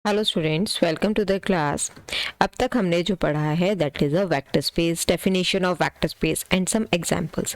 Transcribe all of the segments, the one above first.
Hello students, welcome to the class. अब तक हमने जो पढ़ा है that is a vector space, definition of vector space and some examples.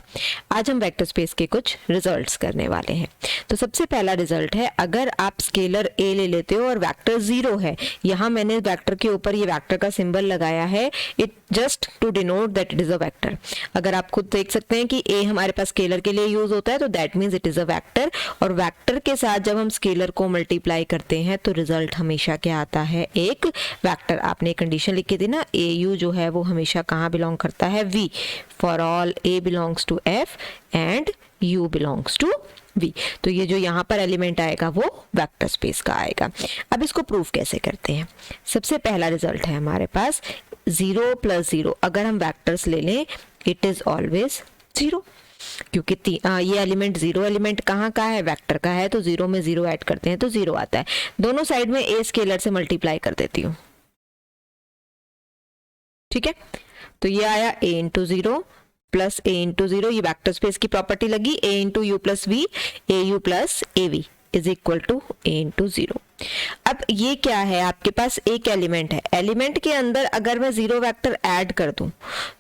आज हम वेक्टर स्पेस के कुछ रिजल्ट्स करने वाले हैं। तो सबसे पहला रिजल्ट है, अगर आप स्केलर ए ले लेते हो और वेक्टर 0 है, यहाँ मैंने वेक्टर के ऊपर ये वेक्टर का सिंबल लगाया है, it just to denote that it is a vector. अगर आप खुद देख सकते हैं कि ए हमारे पास स्केलर के लिए यूज होता है, तो that means it is a vector. और वेक्टर के साथ जब हम स्केलर को मल्टीप्लाई करते हैं तो रिजल्ट हमेशा क्या आता है, एक वेक्टर। आपने कंडीशन लिखी थी ना, ए यू जो है वो हमेशा कहाँ बिलोंग करता है, v. For all a belongs to F and u belongs to v. तो ये जो यहाँ पर एलिमेंट आएगा वो वेक्टर स्पेस का आएगा। अब इसको प्रूफ कैसे करते हैं? सबसे पहला रिजल्ट है हमारे पास 0 + 0। अगर हम वेक्टर्स ले लें, इट इज ऑलवेज 0, क्योंकि ये एलिमेंट 0 एलिमेंट कहाँ का है, वेक्टर का है, तो 0 में 0 ऐड करते हैं तो 0 आता है। दोनों साइड में ए स्केलर से मल्टीप्लाई कर देती हूँ, ठीक है। तो ये आया a into 0 plus a into 0, ये वेक्टर स्पेस की प्रॉपर्टी लगी, a into u plus v, a u plus a v is equal to a into 0। अब ये क्या है, आपके पास एक एलिमेंट है, एलिमेंट के अंदर अगर मैं 0 वेक्टर ऐड कर दूं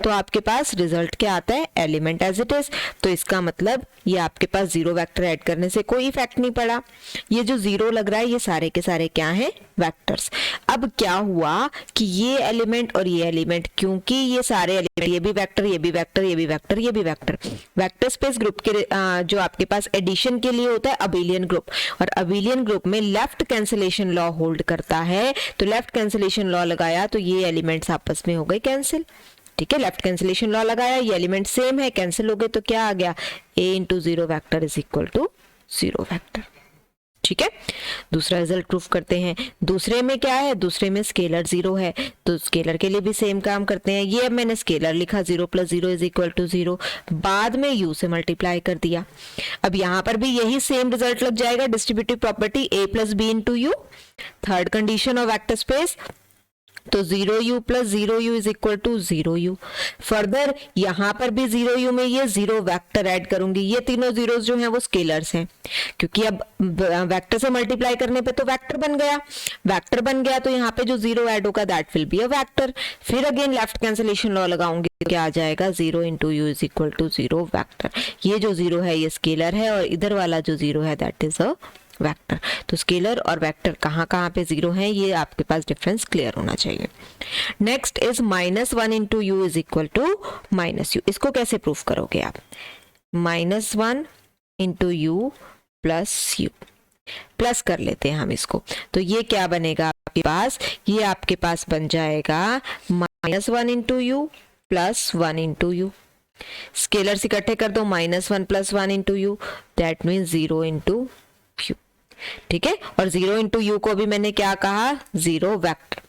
तो आपके पास रिजल्ट क्या आता है, एलिमेंट एज इट इज। तो इसका मतलब ये आपके पास 0 वेक्टर ऐड करने से कोई इफेक्ट नहीं पड़ा। ये जो 0 लग रहा है ये सारे के सारे क्या है, वेक्टर्स। अब क्या हुआ कि ये एलिमेंट और ये एलिमेंट, क्योंकि ये सारे एलिमेंट, ये भी वेक्टर, ये भी वेक्टर, ये भी वेक्टर, ये भी वेक्टर, वेक्टर स्पेस ग्रुप के जो आपके पास एडिशन के लिए होता है अबेलियन ग्रुप, और अबेलियन ग्रुप में लेफ्ट कैंसिलेशन लॉ होल्ड करता है। तो लेफ्ट कैंसिलेशन लॉ लगाया तो ये एलिमेंट्स आपस में हो गए कैंसिल, ठीक है। लेफ्ट कैंसिलेशन लॉ लगाया, ये एलिमेंट सेम है, कैंसिल हो गए, तो क्या आ गया, a into 0 vector is equal to 0 vector, ठीक है। दूसरा रिजल्ट प्रूफ करते हैं। दूसरे में क्या है, दूसरे में स्केलर 0 है, तो स्केलर के लिए भी सेम काम करते हैं। ये अब मैंने स्केलर लिखा 0 + 0 इज इक्वल टू 0, बाद में u से मल्टीप्लाई कर दिया। अब यहाँ पर भी यही सेम रिजल्ट लग जाएगा, distributive property a + b into you, third condition of vector space. तो 0u + 0u is equal to 0u। Further यहाँ पर भी 0u में ये 0 वेक्टर ऐड करूंगी, ये तीनों जीरोस जो हैं वो स्केलर्स हैं, क्योंकि अब वेक्टर से मल्टीप्लाई करने पे तो वेक्टर बन गया, वेक्टर बन गया तो यहाँ पे जो 0 ऐड होगा that will be a vector. फिर अगेन लेफ्ट कैंसिलेशन लॉ लगाऊंगी तो क्या आ जाएगा, 0 into u is equal to 0 vector. ये जो 0 है ये स्केलर है और इधर वाला जो 0 है दैट इज अ वेक्टर। तो स्केलर और वेक्टर कहाँ कहाँ पे 0 है, ये आपके पास डिफरेंस क्लियर होना चाहिए। Next is -1 into u is equal to -u। इसको कैसे प्रूफ करोगे आप, -1 into u plus u, plus कर लेते हैं हम इसको, तो ये क्या बनेगा आपके पास, ये आपके पास बन जाएगा -1 into u plus 1 into you. Scalars इकट्ठे कर दो, -1 + 1 into you, that means 0 into u, ठीक है। और 0 इंटू यू को भी मैंने क्या कहा, 0 वेक्टर।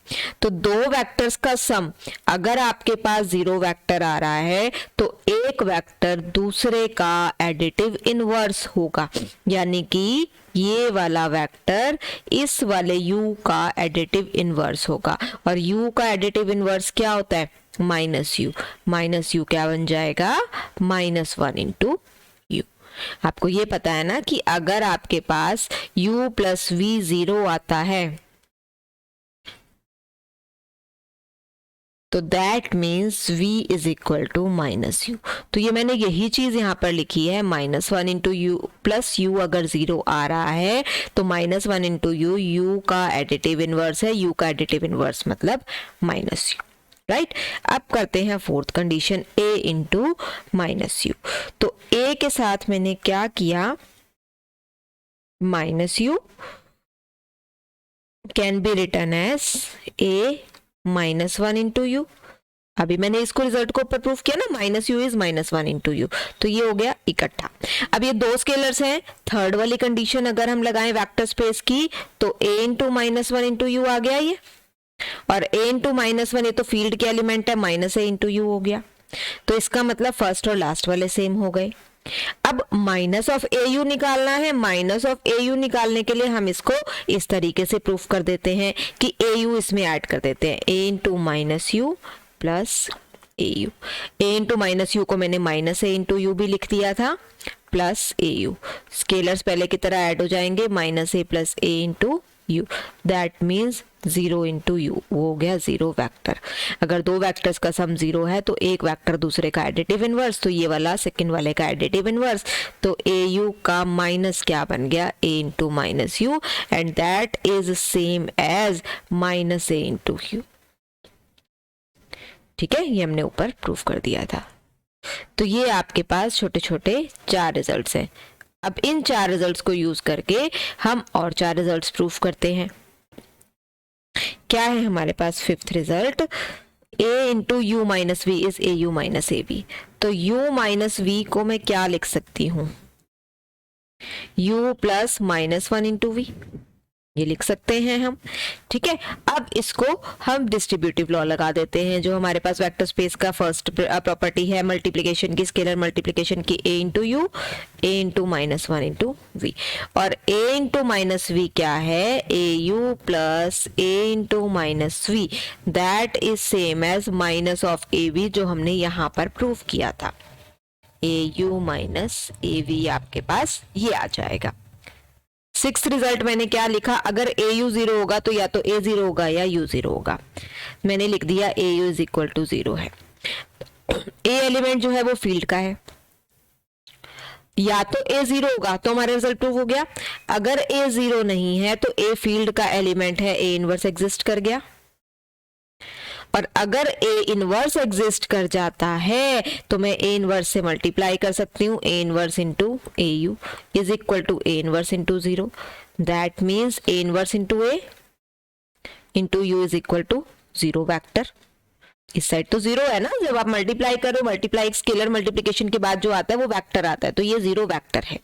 तो दो वेक्टर्स का सम, अगर आपके पास 0 वेक्टर आ रहा है तो एक वेक्टर दूसरे का एडिटिव इनवर्स होगा, यानी कि ये वाला वेक्टर इस वाले u का एडिटिव इनवर्स होगा। और u का एडिटिव इनवर्स क्या होता है, -u। -u क्या बन जाएगा, -1 इंटू यू। आपको ये पता है ना कि अगर आपके पास u + v 0 आता है तो that means v is equal to -u। तो ये मैंने यही चीज यहाँ पर लिखी है, -1 इंटू यू प्लस यू अगर 0 आ रहा है तो -1 इंटू यू, यू का एडिटिव इनवर्स है, यू का एडिटिव इनवर्स मतलब -u, राइट। अब करते हैं fourth condition, a into -u। तो a के साथ मैंने क्या किया, -u can be written as a -1 into u. अभी मैंने इसको रिजल्ट को ऊपर प्रूफ किया ना, -u इज -1 इंटू यू, तो ये हो गया इकट्ठा। अब ये दो स्केलर्स हैं, थर्ड वाली कंडीशन अगर हम लगाएं वेक्टर स्पेस की तो a इंटू -1 इंटू यू आ गया ये, और a इंटू -1 ये तो फील्ड के एलिमेंट है, -a इंटू यू हो गया। तो इसका मतलब फर्स्ट और लास्ट वाले सेम हो गए। अब -au निकालना है, -au निकालने के लिए हम इसको इस तरीके से प्रूफ कर देते हैं कि au इसमें ऐड कर देते हैं, a into -u plus au। a into -u को मैंने -a इंटू u भी लिख दिया था, प्लस au। स्केलर्स पहले की तरह ऐड हो जाएंगे, -a plus a into u, that means 0 into you, वो हो गया 0 वेक्टर। अगर दो वेक्टर्स का सम 0 है तो एक वेक्टर दूसरे का एडिटिव इनवर्स, तो ये वाला सेकंड वाले का एडिटिव इनवर्स, तो ए यू का माइनस क्या बन गया, a into minus u, and that is same as minus a into u. ठीक है, ये हमने ऊपर प्रूफ कर दिया था। तो ये आपके पास छोटे छोटे 4 रिजल्ट्स हैं। अब इन 4 रिजल्ट्स को यूज करके हम और 4 रिजल्ट्स प्रूफ करते हैं। क्या है हमारे पास fifth result, a into u minus v is a u minus a v. तो u माइनस वी को मैं क्या लिख सकती हूँ, u plus minus 1 into v, ये लिख सकते हैं हम। ठीक है, अब इसको हम डिस्ट्रीब्यूटिव लॉ लगा देते हैं, जो हमारे पास वेक्टर स्पेस का फर्स्ट प्रॉपर्टी है मल्टीप्लिकेशन की, स्केलर मल्टीप्लिकेशन की, a into u, a into minus 1 into v. और a इंटू माइनस वी क्या है, a u plus a into minus v, that is same as minus of a v, जो हमने यहाँ पर प्रूव किया था। A u minus a v आपके पास ये आ जाएगा। सिक्स्थ रिजल्ट मैंने क्या लिखा, अगर ए यू 0 होगा तो या तो ए 0 होगा या यू 0 होगा। मैंने लिख दिया ए यू इज इक्वल टू 0 है। ए एलिमेंट जो है वो फील्ड का है, या तो ए 0 होगा तो हमारा रिजल्ट प्रूव हो गया। अगर ए 0 नहीं है तो ए फील्ड का एलिमेंट है, ए इनवर्स एग्जिस्ट कर गया। और अगर ए इनवर्स एग्जिस्ट कर जाता है तो मैं ए इनवर्स से मल्टीप्लाई कर सकती हूँ, a inverse into a u is equal to a inverse into 0, that means a inverse into a into u is equal to 0 vector. इस साइड तो 0 है ना, जब आप मल्टीप्लाई करो, मल्टीप्लाई स्केलर मल्टीप्लिकेशन के बाद जो आता है वो वेक्टर आता है, तो ये 0 वेक्टर है।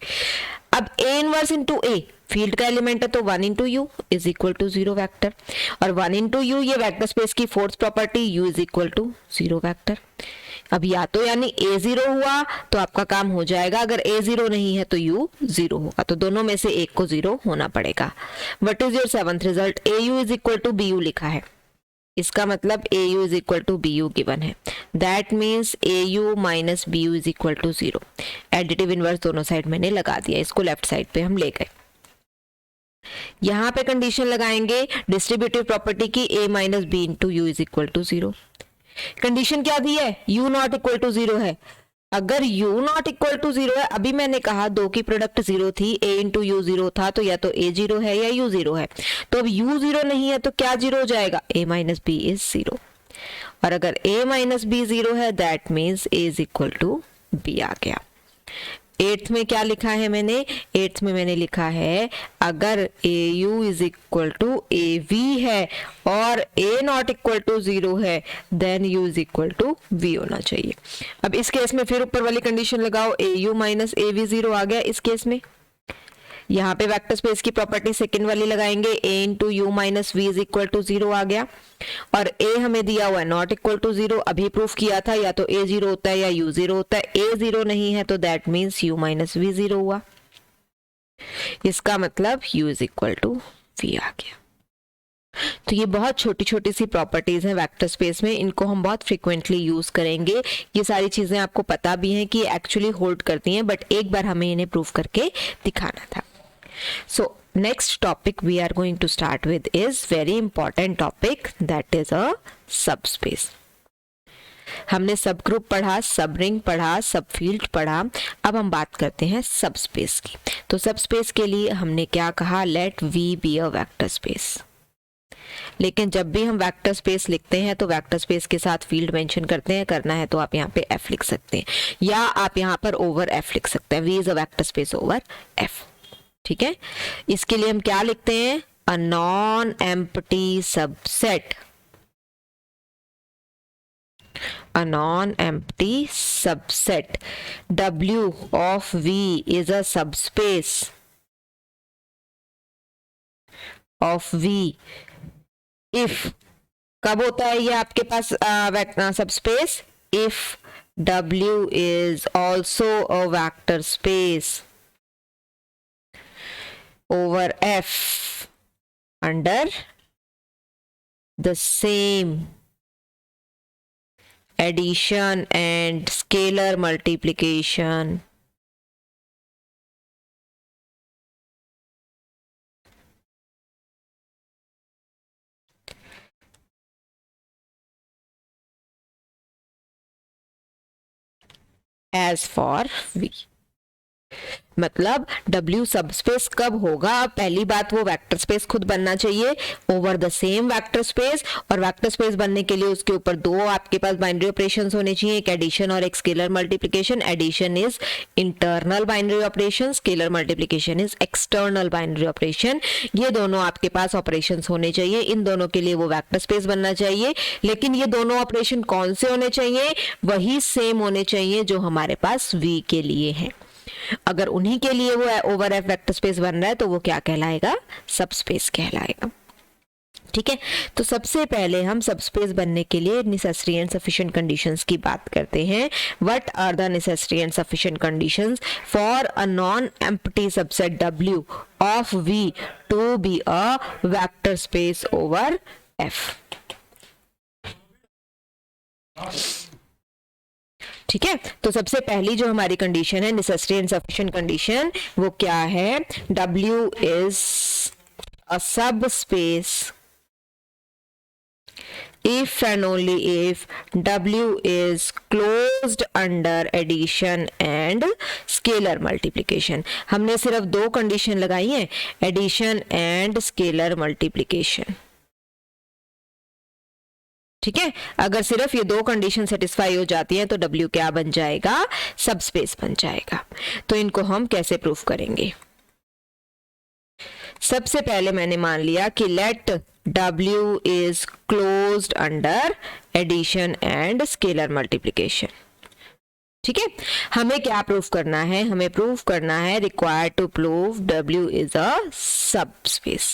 अब a inverse into a field का एलिमेंट है, तो 1 into u is equal to 0 vector, और 1 इंटू यू ये वेक्टर स्पेस की fourth property, u is equal to 0 vector. अब या तो यानी a 0 हुआ तो आपका काम हो जाएगा, अगर a 0 नहीं है तो u 0 होगा, तो दोनों में से एक को 0 होना पड़ेगा। What is your seventh result, a u is equal to b u लिखा है, इसका मतलब a u is equal to b u given है, that means a u minus b u is equal to 0। Additive inverse दोनों side मैंने लगा दिया, इसको लेफ्ट साइड पे हम ले गए। यहाँ पे कंडीशन लगाएंगे डिस्ट्रीब्यूटिव प्रॉपर्टी की, a minus b into u is equal to 0। Condition क्या दी है, u नॉट इक्वल टू 0 है। अगर u नॉट इक्वल टू 0 है, अभी मैंने कहा दो की प्रोडक्ट 0 थी, a इंटू यू 0 था, तो या तो a 0 है या u 0 है। तो अब u 0 नहीं है तो क्या 0 हो जाएगा, a माइनस बी इज 0। और अगर a माइनस बी 0 है, that means a is equal to b आ गया। एट्थ में क्या लिखा है मैंने, एट्थ में मैंने लिखा है अगर a u is equal to a v है और ए नॉट इक्वल टू 0 है, then u is equal to v होना चाहिए। अब इस केस में फिर ऊपर वाली कंडीशन लगाओ, a u minus a v 0 आ गया इस केस में। यहाँ पे वेक्टर स्पेस की प्रॉपर्टी सेकंड वाली लगाएंगे, a into u minus v is equal to 0 आ गया, और a हमें दिया हुआ है नॉट इक्वल टू 0, अभी प्रूफ किया था या तो a 0 होता है या u 0 होता है, a 0 नहीं है तो that means u minus v 0 हुआ, इसका मतलब u is equal to v आ गया। तो ये बहुत छोटी छोटी सी प्रॉपर्टीज हैं वेक्टर स्पेस में, इनको हम बहुत फ्रिक्वेंटली यूज करेंगे। ये सारी चीजें आपको पता भी हैं कि एक्चुअली होल्ड करती हैं, बट एक बार हमें इन्हें प्रूफ करके दिखाना था। So next topic we are going to start with is very important topic, that is a subspace। हमने सब ग्रुप पढ़ा, सब रिंग पढ़ा, सब फील्ड पढ़ा, अब हम बात करते हैं सब स्पेस की। तो सब स्पेस के लिए हमने क्या कहा, let V be a vector space. लेकिन जब भी हम वेक्टर स्पेस लिखते हैं तो वेक्टर स्पेस के साथ फील्ड मेंशन करते हैं, करना है तो आप यहाँ पे F लिख सकते हैं, या आप यहाँ पर ओवर F लिख सकते हैं, V is a vector space over F। ठीक है, इसके लिए हम क्या लिखते हैं, अ non empty subset, a non-empty subset W of V is a subspace of V if, कब होता है ये आपके पास subspace, if W is also a vector space over F under the same addition and scalar multiplication as for v. मतलब W subspace कब होगा? पहली बात, वो वेक्टर स्पेस खुद बनना चाहिए over the same vector space, और वेक्टर स्पेस बनने के लिए उसके ऊपर दो आपके पास बाइनरी ऑपरेशंस होने चाहिए, एक एडिशन और एक scalar multiplication. Addition is internal binary operation, scalar multiplication is external binary operation. ये दोनों आपके पास ऑपरेशंस होने चाहिए, इन दोनों के लिए वो वेक्टर स्पेस बनना चाहिए। लेकिन ये दोनों ऑपरेशन कौन से होने चाहिए? वही सेम होने चाहिए जो हमारे पास V के लिए है। अगर उन्हीं के लिए वो ओवर एफ वेक्टर स्पेस बन रहा है तो वो क्या कहलाएगा? सबस्पेस कहलाएगा। ठीक है, तो सबसे पहले हम सबस्पेस बनने के लिए नेसेसरी एंड सफिशिएंट कंडीशंस की बात करते हैं। What are the necessary and sufficient conditions for a non empty subset W of V to be a vector space over F? ठीक है, तो सबसे पहली जो हमारी कंडीशन है, नेसेसरी एंड सफिशिएंट कंडीशन, वो क्या है? W इज अ सब space if and only if W is closed under addition and scalar multiplication। हमने सिर्फ दो कंडीशन लगाई हैं, एडिशन एंड स्केलर मल्टीप्लिकेशन। ठीक है, अगर सिर्फ ये दो कंडीशन सेटिस्फाई हो जाती हैं तो W क्या बन जाएगा? सबस्पेस बन जाएगा। तो इनको हम कैसे प्रूफ करेंगे? सबसे पहले मैंने मान लिया कि late W is closed under addition and scalar multiplication। ठीक है, हमें क्या प्रूफ करना है? हमें प्रूफ करना है required to prove W is a subspace।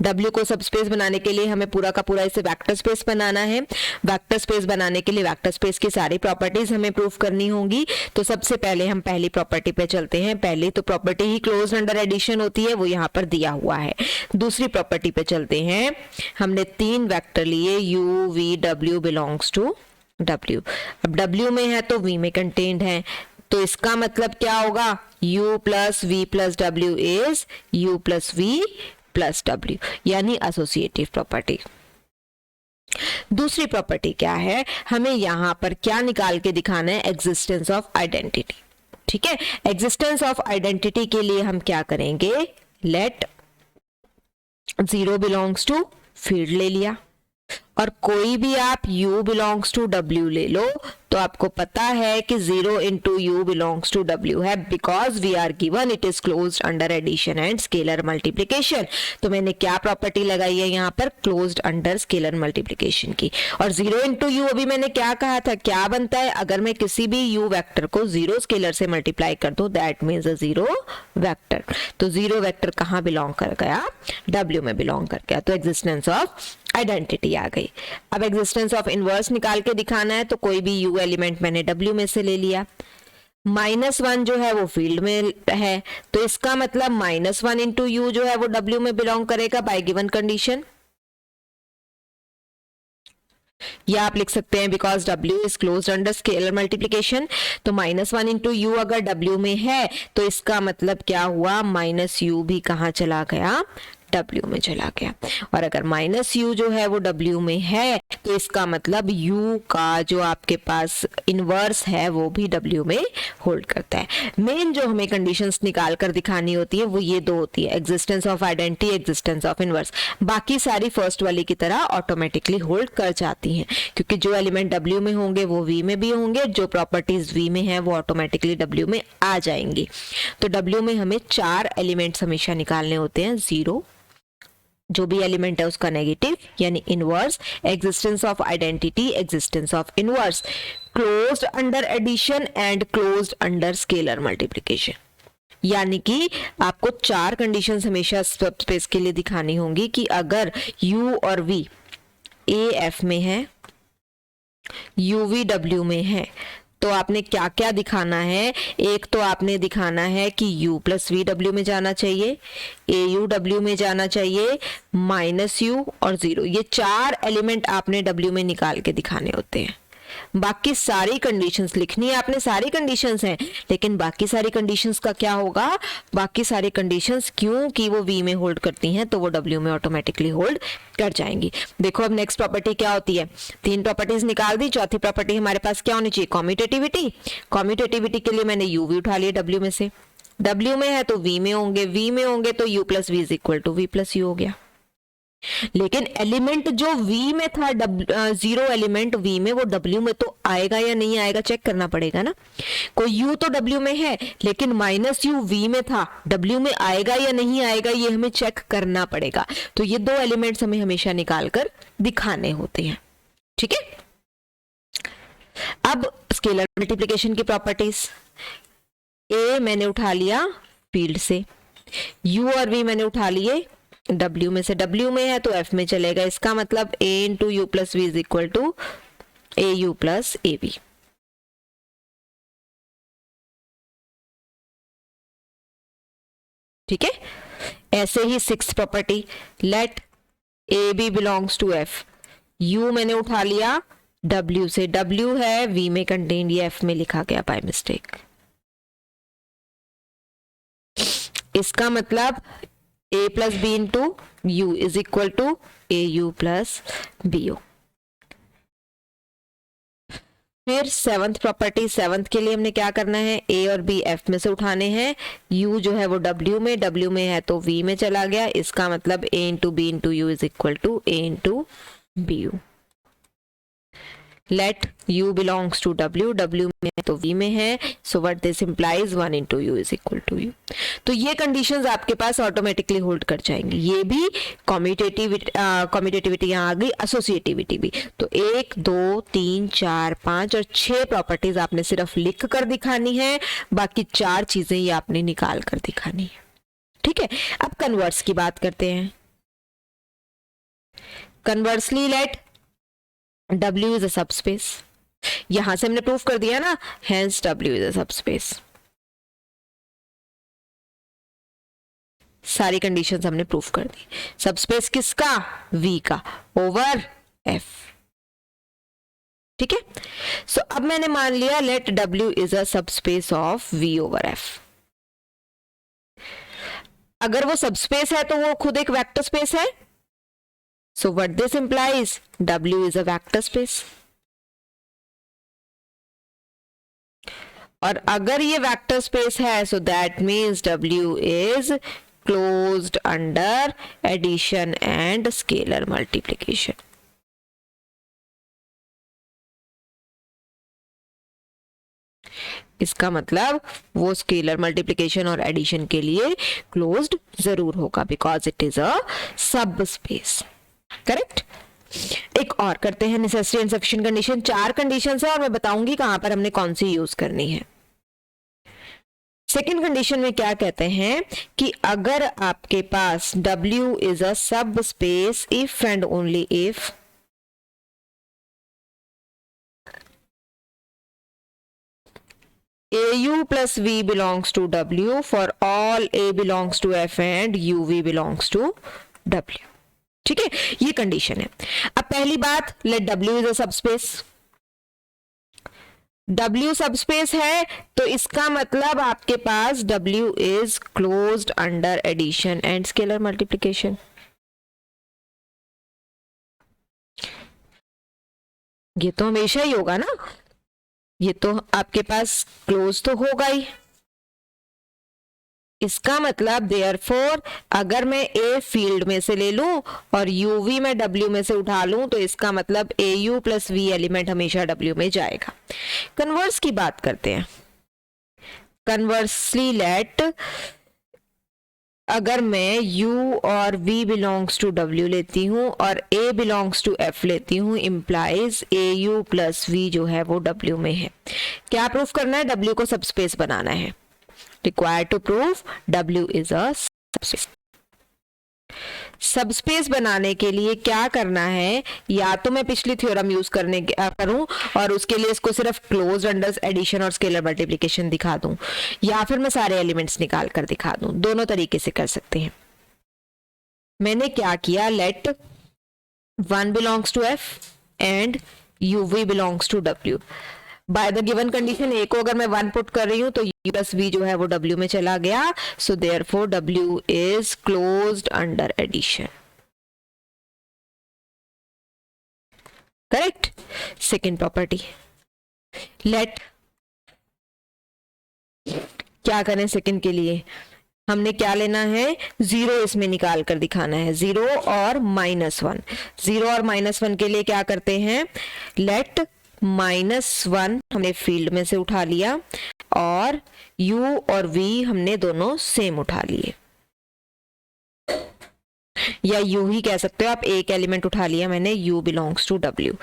W को सबस्पेस बनाने के लिए हमें पूरा का पूरा इसे वेक्टर स्पेस बनाना है। वेक्टर स्पेस बनाने के लिए वेक्टर स्पेस की सारी प्रॉपर्टीज हमें प्रूफ करनी होंगी। तो सबसे पहले हम पहली प्रॉपर्टी पे चलते हैं। पहली तो प्रॉपर्टी ही क्लोज्ड अंडर एडिशन होती है, वो यहाँ पर दिया हुआ है। दूसरी प्रॉपर्टी पे चलते हैं। हमने तीन वेक्टर लिए, U V W belongs to W। अब W में है तो V में कंटेन्ड है, तो इसका मतलब क्या होगा? U plus V plus W is U plus V plus W, यानी एसोसिएटिव प्रॉपर्टी। दूसरी प्रॉपर्टी क्या है? हमें यहां पर क्या निकाल के दिखाना है? Existence of identity. ठीक है, एग्जिस्टेंस ऑफ आइडेंटिटी के लिए हम क्या करेंगे? लेट 0 बिलोंग्स टू फील्ड ले लिया, और कोई भी आप U बिलोंग्स टू W ले लो तो आपको पता है कि 0 into U belongs to W है, because we are given it is closed under addition and scalar multiplication. तो मैंने क्या प्रॉपर्टी लगाई है यहाँ पर? क्लोज्ड अंडर स्केलर मल्टीप्लिकेशन की। और 0 इंटू U अभी मैंने क्या कहा था? क्या बनता है? अगर मैं किसी भी U वेक्टर को 0 स्केलर से मल्टीप्लाई कर दूं, दैट मीन्स अ 0 वेक्टर। तो 0 वेक्टर कहाँ बिलोंग कर गया? W में बिलोंग कर गया। तो एग्जिस्टेंस ऑफ आइडेंटिटी आ गई। अब एग्जिस्टेंस ऑफ इनवर्स निकाल के दिखाना है, तो कोई भी U एलिमेंट मैंने W में से ले लिया। -1 जो है वो फील्ड में है, तो इसका मतलब -1 इंटू U जो है वो W में बिलोंग करेगा बाय गिवन कंडीशन। या आप लिख सकते हैं because W is closed under scalar multiplication. तो -1 इंटू U अगर W में है तो इसका मतलब क्या हुआ? -U भी कहाँ चला गया? W में चला गया। और अगर -U जो है वो W में है तो इसका मतलब U का जो आपके पास इनवर्स है वो भी W में होल्ड करता है। मेन जो हमें कंडीशंस निकाल कर दिखानी होती है वो ये दो होती है, existence of identity, existence of inverse. बाकी सारी फर्स्ट वाली की तरह ऑटोमेटिकली होल्ड कर जाती हैं, क्योंकि जो एलिमेंट W में होंगे वो V में भी होंगे, जो प्रॉपर्टीज V में है वो ऑटोमेटिकली W में आ जाएंगी। तो W में हमें 4 एलिमेंट्स हमेशा निकालने होते हैं। 0 जो भी एलिमेंट है उसका नेगेटिव यानी inverse, existence of identity, existence of inverse, closed under addition and closed under scalar multiplication. यानी कि आपको 4 कंडीशंस हमेशा सबस्पेस के लिए दिखानी होंगी कि अगर U और V A F में है, U V W में है, तो आपने क्या क्या दिखाना है? एक तो आपने दिखाना है कि U प्लस V W में जाना चाहिए, AU W में जाना चाहिए, -U और 0। ये 4 एलिमेंट आपने W में निकाल के दिखाने होते हैं। बाकी सारी कंडीशंस लिखनी है आपने, सारी कंडीशंस हैं, लेकिन बाकी सारी कंडीशंस का क्या होगा, बाकी सारी कंडीशंस क्योंकि वो V में होल्ड करती हैं तो वो W में ऑटोमेटिकली होल्ड कर जाएंगी। देखो अब नेक्स्ट प्रॉपर्टी क्या होती है, 3 प्रॉपर्टीज निकाल दी, चौथी प्रॉपर्टी हमारे पास क्या होनी चाहिए, कॉम्यूटेटिविटी। कॉम्यूटेटिविटी के लिए मैंने U भी उठा लिया W में से, W में है तो V में होंगे, V में होंगे तो U plus V is equal to V plus U हो गया। लेकिन एलिमेंट जो V में था, जीरो एलिमेंट V में, वो W में तो आएगा या नहीं आएगा चेक करना पड़ेगा ना। कोई U तो W में है लेकिन माइनस U V में था, W में आएगा या नहीं आएगा ये हमें चेक करना पड़ेगा। तो ये 2 एलिमेंट्स हमें हमेशा निकाल कर दिखाने होते हैं, ठीक है। अब स्केलर मल्टीप्लिकेशन की प्रॉपर्टीज, A मैंने उठा लिया फील्ड से, U और V मैंने उठा लिए W में से, W में है तो F में चलेगा, इसका मतलब A into u plus v is equal to a u plus a b. ठीक है, ऐसे ही 6th property, let a b belongs to F, U मैंने उठा लिया W से, W है V में कंटेन्ड, ये F में लिखा गया बाय मिस्टेक, इसका मतलब A plus b into u is equal to a u plus b u. फिर 7th प्रॉपर्टी, 7th के लिए हमने क्या करना है, A और B F में से उठाने हैं, U जो है वो W में, W में है तो V में चला गया, इसका मतलब A into b into u is equal to A into b u. Let U belongs to W, W में है तो V में है, so what this implies 1 into u is equal to u. तो ये कंडीशंस आपके पास ऑटोमेटिकली होल्ड कर जाएंगी। ये भी कॉम्यूटेटिविटी यहाँ आ गई, एसोसिएटिविटी भी। तो 1 2 3 4 5 और 6 प्रॉपर्टीज आपने सिर्फ लिख कर दिखानी है, बाकी 4 चीजें ये आपने निकाल कर दिखानी है, ठीक है। अब कन्वर्स की बात करते हैं। Conversely let W is a subspace, यहां से हमने प्रूफ कर दिया ना, hence W is a subspace। सारी कंडीशंस हमने प्रूफ कर दी। सबस्पेस किसका, V का ओवर F, ठीक है। सो अब मैंने मान लिया late W is a subspace of V over F। अगर वो सबस्पेस है तो वो खुद एक वेक्टर स्पेस है, so what this implies, W is a vector space। और अगर ये वेक्टर स्पेस है so that means W is closed under addition and scalar multiplication। इसका मतलब वो स्केलर मल्टीप्लिकेशन और एडिशन के लिए क्लोज्ड जरूर होगा, बिकॉज इट इज अ सब स्पेस, करेक्ट। एक और करते हैं necessary and sufficient condition. 4 conditions है और मैं बताऊंगी कहां पर हमने कौन सी यूज करनी है। सेकेंड कंडीशन में क्या कहते हैं कि अगर आपके पास W इज अ सब space if and only if AU plus V belongs to W for all A belongs to F and UV belongs to W, ठीक है, ये कंडीशन है। अब पहली बात, let W is a subspace, W subspace है तो इसका मतलब आपके पास W is closed under addition and scalar multiplication. ये तो हमेशा ही होगा ना, ये तो आपके पास क्लोज तो होगा ही। इसका मतलब देयरफॉर अगर मैं A फील्ड में से ले लूं और UV में W में से उठा लूं तो इसका मतलब AU प्लस V एलिमेंट हमेशा W में जाएगा। कन्वर्स की बात करते हैं। कन्वर्सली लेट अगर मैं U और V बिलोंग्स टू W लेती हूं और A बिलोंग्स टू F लेती हूं, इम्प्लाइज AU प्लस V जो है वो W में है। क्या प्रूफ करना है, W को सबस्पेस बनाना है। Required to prove W is a subspace। Subspace बनाने के लिए क्या करना है, या तो मैं पिछली थ्योरम यूज करूं और उसके लिए इसको सिर्फ क्लोज अंडर एडिशन और स्केलर मल्टीप्लिकेशन दिखा दूं, या फिर मैं सारे एलिमेंट्स निकाल कर दिखा दूं। दोनों तरीके से कर सकते हैं। मैंने क्या किया, let 1 belongs to F and u v belongs to डब्ल्यू। By the given condition a को अगर मैं 1 पुट कर रही हूं तो यू प्लस वी जो है वो डब्ल्यू में चला गया, so therefore W is closed under addition. Correct. Second property, let, क्या करें सेकेंड के लिए, हमने क्या लेना है, जीरो इसमें निकाल कर दिखाना है, जीरो और -1। जीरो और -1 के लिए क्या करते हैं, लेट -1 हमने फील्ड में से उठा लिया और u और v हमने दोनों सेम उठा लिए, या u ही कह सकते हो आप, एक एलिमेंट उठा लिया मैंने, u बिलोंग्स टू w।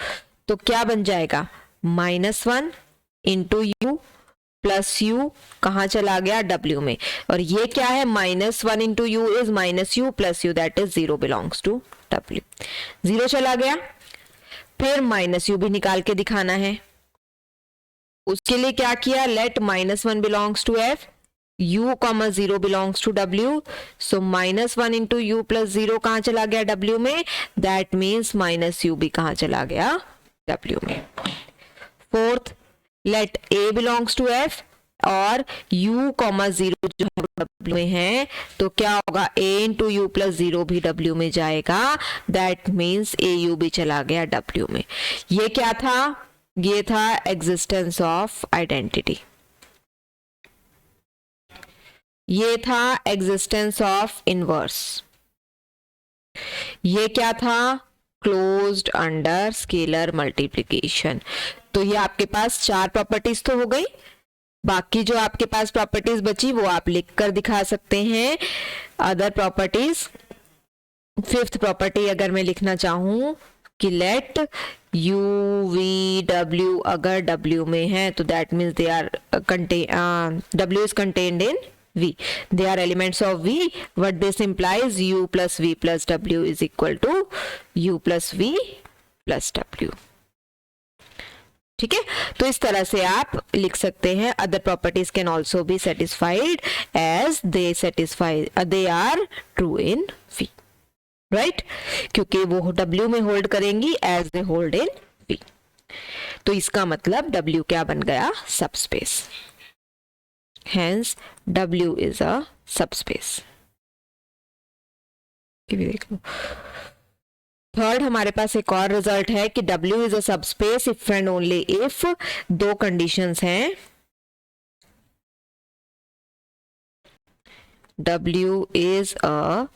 तो क्या बन जाएगा, -1 इंटू यू प्लस यू कहाँ चला गया, w में, और ये क्या है, -1 into u is -u plus u, that is 0 belongs to w। 0 चला गया, फिर -u भी निकाल के दिखाना है, उसके लिए क्या किया, let -1 belongs to f, u, 0 belongs to w, so -1 into u plus 0 कहाँ चला गया, w में, दैट मीन्स -u भी कहाँ चला गया, w में। Fourth, let a belongs to f और u, 0 जो w में है, तो क्या होगा, a इंटू यू प्लस 0 भी w में जाएगा, दैट मीन्स au भी चला गया w में। ये क्या था, ये था एग्जिस्टेंस ऑफ आइडेंटिटी, ये था एग्जिस्टेंस ऑफ इनवर्स, ये क्या था, क्लोज्ड अंडर स्केलर मल्टीप्लिकेशन। तो ये आपके पास 4 प्रॉपर्टीज तो हो गई, बाकी जो आपके पास प्रॉपर्टीज बची वो आप लिख कर दिखा सकते हैं। अदर प्रॉपर्टीज, फिफ्थ प्रॉपर्टी अगर मैं लिखना चाहूं कि लेट u v w अगर w में है तो that means they are w is contained in v, they are elements of v, what this implies, u plus v plus w is equal to u plus v plus w। ठीक है, तो इस तरह से आप लिख सकते हैं, other properties can also be satisfied as they satisfy, they are true in v, right, क्योंकि वो w में होल्ड करेंगी as they hold in v। तो इसका मतलब w क्या बन गया, subspace, hence w is a subspace. देख लो, थर्ड हमारे पास एक और रिजल्ट है कि W is a subspace if and only if, दो कंडीशंस हैं, W is a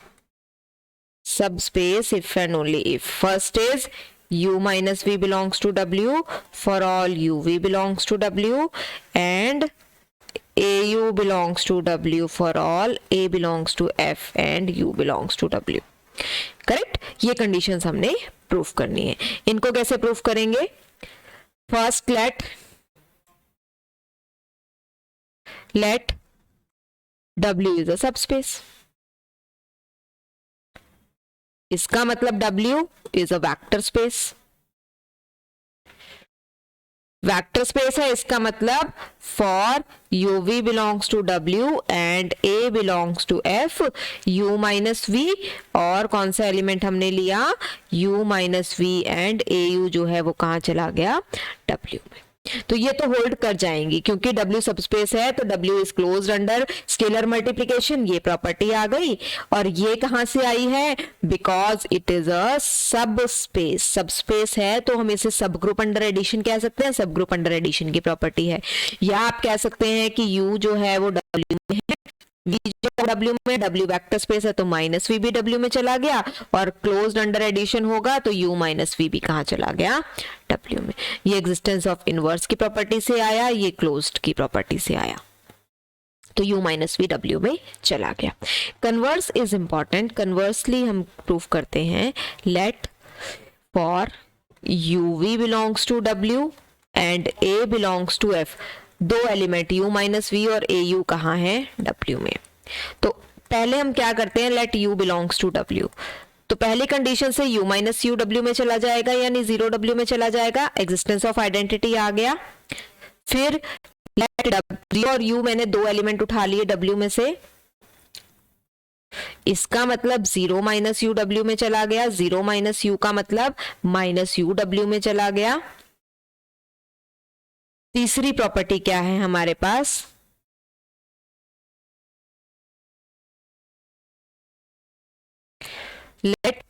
subspace if and only if. First is u minus v belongs to W for all u v belongs to W, and au belongs to W for all a belongs to f and u belongs to W. Correct, ये conditions हमने proof करनी है। इनको कैसे proof करेंगे, first let W is a subspace, इसका मतलब W is a vector space, vector space है, इसका मतलब for u v belongs to W and a belongs to f, u minus v, और कौन सा एलिमेंट हमने लिया, u minus v and au जो है वो कहाँ चला गया, W में। तो ये तो होल्ड कर जाएंगी क्योंकि W सबस्पेस है, तो W is closed under scalar multiplication, ये प्रॉपर्टी आ गई। और ये कहां से आई है, बिकॉज इट इज अ सब स्पेस, सबस्पेस है तो हम इसे सब ग्रुप अंडर एडिशन कह सकते हैं, सब ग्रुप अंडर एडिशन की प्रॉपर्टी है। या आप कह सकते हैं कि U जो है वो W में है, V जो W में, W वेक्टर स्पेस है तो माइनस V भी W में चला गया, और क्लोज्ड अंडर एडिशन होगा तो U माइनस V भी कहाँ चला गया, W में। ये एग्जिस्टेंस ऑफ इनवर्स की प्रॉपर्टी से आया, ये क्लोज्ड की प्रॉपर्टी से आया, तो U माइनस V W में चला गया। कन्वर्स इज इंपॉर्टेंट, कन्वर्सली हम प्रूफ करते हैं, let for U V belongs to W and A belongs to F, दो एलिमेंट u माइनस वी और ए यू कहाँ है, W में। तो पहले हम क्या करते हैं, let u belongs to W, तो पहली कंडीशन से u माइनस यू W में चला जाएगा, यानी 0 W में चला जाएगा, एग्जिस्टेंस ऑफ आइडेंटिटी आ गया। फिर लेट W और u मैंने दो एलिमेंट उठा लिए W में से, इसका मतलब 0 माइनस यू W में चला गया, 0 माइनस यू का मतलब माइनस यू W में चला गया। तीसरी प्रॉपर्टी क्या है हमारे पास, लेट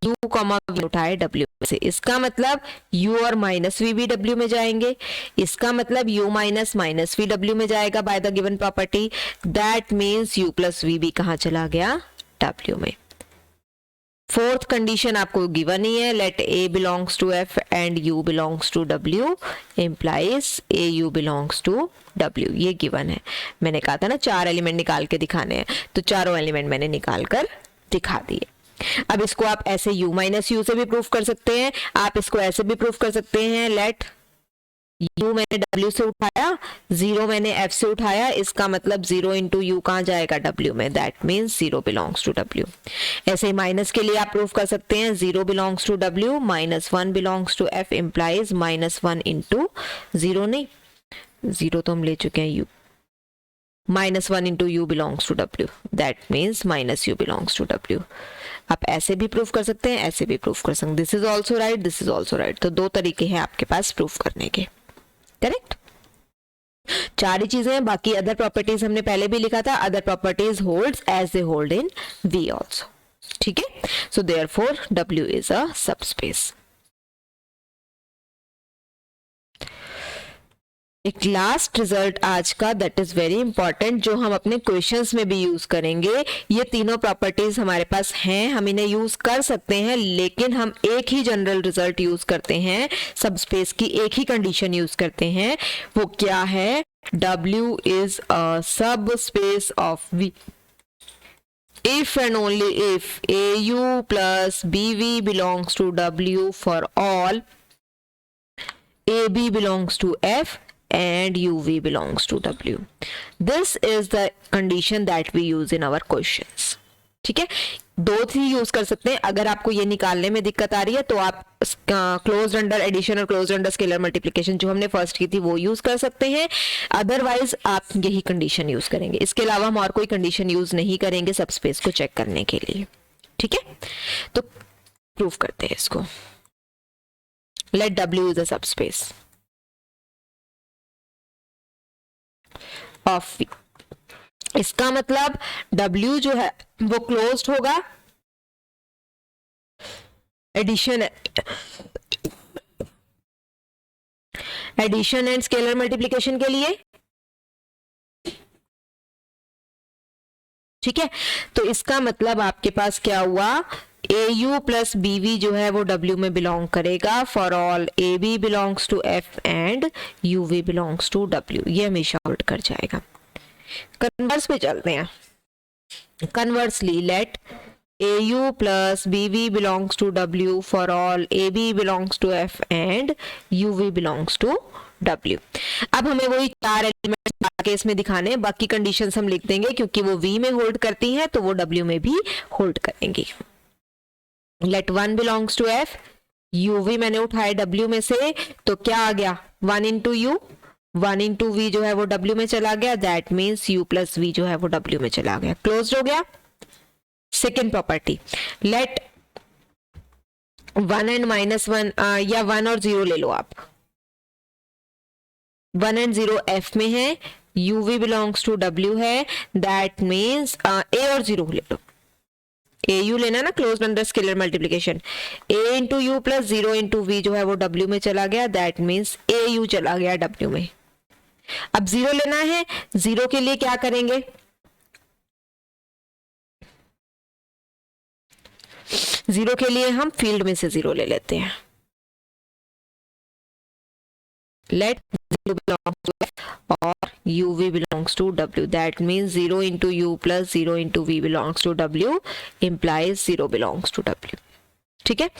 u कॉमा v उठाए w से, इसका मतलब u और माइनस v भी w में जाएंगे, इसका मतलब u minus minus v w में जाएगा by the given property, that means u plus v भी कहाँ चला गया, w में। फोर्थ कंडीशन आपको गिवन ही है, let a belongs to f and u belongs to w implies a u belongs to w, ये गिवन है। मैंने कहा था ना 4 एलिमेंट निकाल के दिखाने हैं, तो चारों एलिमेंट मैंने निकाल कर दिखा दिए। अब इसको आप ऐसे u माइनस यू से भी प्रूफ कर सकते हैं, आप इसको ऐसे भी प्रूफ कर सकते हैं, लेट u मैंने w से उठाया, 0 मैंने f से उठाया, इसका मतलब 0 इंटू यू कहाँ जाएगा, w में, that means 0 belongs to w। ऐसे ही माइनस के लिए आप प्रूफ कर सकते हैं, 0 belongs to w minus 1 belongs to f implies minus 1 into 0, नहीं 0 तो हम ले चुके हैं u, minus 1 into u belongs to w, that means minus u belongs to w। आप ऐसे भी प्रूफ कर सकते हैं, ऐसे भी प्रूफ कर सकते हैं, this is also right, this is also right, तो 2 तरीके हैं आपके पास प्रूफ करने के, करेक्ट। 4 ही चीजें हैं, बाकी अदर प्रॉपर्टीज हमने पहले भी लिखा था, other properties holds as they hold in V also, ठीक है। So therefore W is a subspace. एक लास्ट रिजल्ट आज का, दैट इज वेरी इंपॉर्टेंट, जो हम अपने क्वेश्चंस में भी यूज करेंगे। ये तीनों प्रॉपर्टीज हमारे पास हैं, हम इन्हें यूज कर सकते हैं, लेकिन हम एक ही जनरल रिजल्ट यूज करते हैं, सबस्पेस की एक ही कंडीशन यूज करते हैं, वो क्या है, W is a subspace of V if and only if AU plus BV belongs to W for all AB belongs to F and UV belongs to W. This is the condition that we use in our questions. ठीक है, 2 ही use कर सकते हैं। अगर आपको ये निकालने में दिक्कत आ रही है तो आप क्लोज्ड अंडर एडिशन और क्लोज्ड अंडर स्केलर मल्टीप्लिकेशन जो हमने फर्स्ट की थी वो यूज कर सकते हैं, अदरवाइज आप यही कंडीशन यूज करेंगे। इसके अलावा हम और कोई कंडीशन यूज नहीं करेंगे सबस्पेस को चेक करने के लिए, ठीक है। तो प्रूफ करते हैं इसको, let W is a subspace of V। इसका मतलब W जो है वो क्लोज्ड होगा एडिशन एंड स्केलर मल्टीप्लिकेशन के लिए, ठीक है। तो इसका मतलब आपके पास क्या हुआ, AU प्लस BV जो है वो W में बिलोंग करेगा, for all AB belongs to F and UV belongs to W, ये हमेशा होल्ड कर जाएगा। कन्वर्स पे चलते हैं, conversely let AU plus BV belongs to W for all AB belongs to F and UV belongs to W। अब हमें वही 4 एलिमेंट्स केस में दिखाने हैं, बाकी कंडीशंस हम लिख देंगे क्योंकि वो V में होल्ड करती हैं तो वो W में भी होल्ड करेंगी। Let 1 belongs to F, UV मैंने उठाए W में से, तो क्या आ गया 1 इंटू यू, 1 इंटू V जो है वो W में चला गया, that means U plus V जो है वो W में चला गया, क्लोज हो गया। Second property, let 1 and minus 1 या 1 और 0 ले लो आप, 1 एंड 0 F में है, UV बिलोंग्स टू W है, दैट मीन्स A और 0 ले लो, AU लेना ना close under scalar multiplication, A into u plus 0 into V जो है वो W में चला गया, दैट मीन्स AU चला गया W में। अब 0 लेना है, 0 के लिए क्या करेंगे, 0 के लिए हम फील्ड में से 0 ले लेते हैं, लेट 0 बिलोंग्स टू F और UV belongs to W, that means 0 into u plus 0 into V belongs to W implies 0 belongs to W, ठीक है।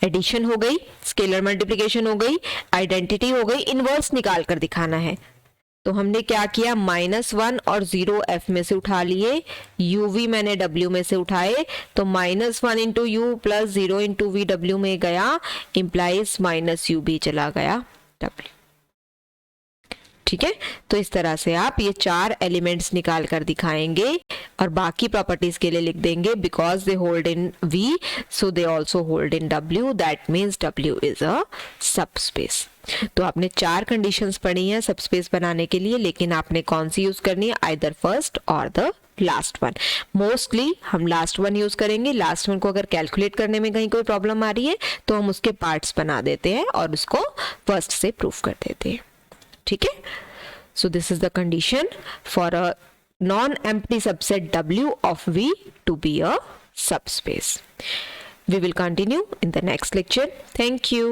एडिशन हो गई, स्केलर मल्टीप्लिकेशन हो गई, आइडेंटिटी हो गई, इनवर्स निकाल कर दिखाना है। तो हमने क्या किया, -1 और 0 F में से उठा लिए, UV मैंने W में से उठाए, तो -1 into u plus 0 into V W में गया, इम्प्लाइज -UB चला गया W, ठीक है। तो इस तरह से आप ये 4 एलिमेंट्स निकाल कर दिखाएंगे और बाकी प्रॉपर्टीज के लिए लिख देंगे because they hold in V, so they also hold in W, that means W is a subspace. तो आपने 4 कंडीशंस पढ़ी हैं सबस्पेस बनाने के लिए, लेकिन आपने कौन सी यूज करनी है, आइदर फर्स्ट और द लास्ट वन। मोस्टली हम लास्ट वन यूज करेंगे। लास्ट वन को अगर कैलकुलेट करने में कहीं कोई प्रॉब्लम आ रही है तो हम उसके पार्ट्स बना देते हैं और उसको फर्स्ट से प्रूफ कर देते हैं, ठीक है। So this is the condition for a non-empty subset W of V to be a subspace. We will continue in the next lecture. Thank you.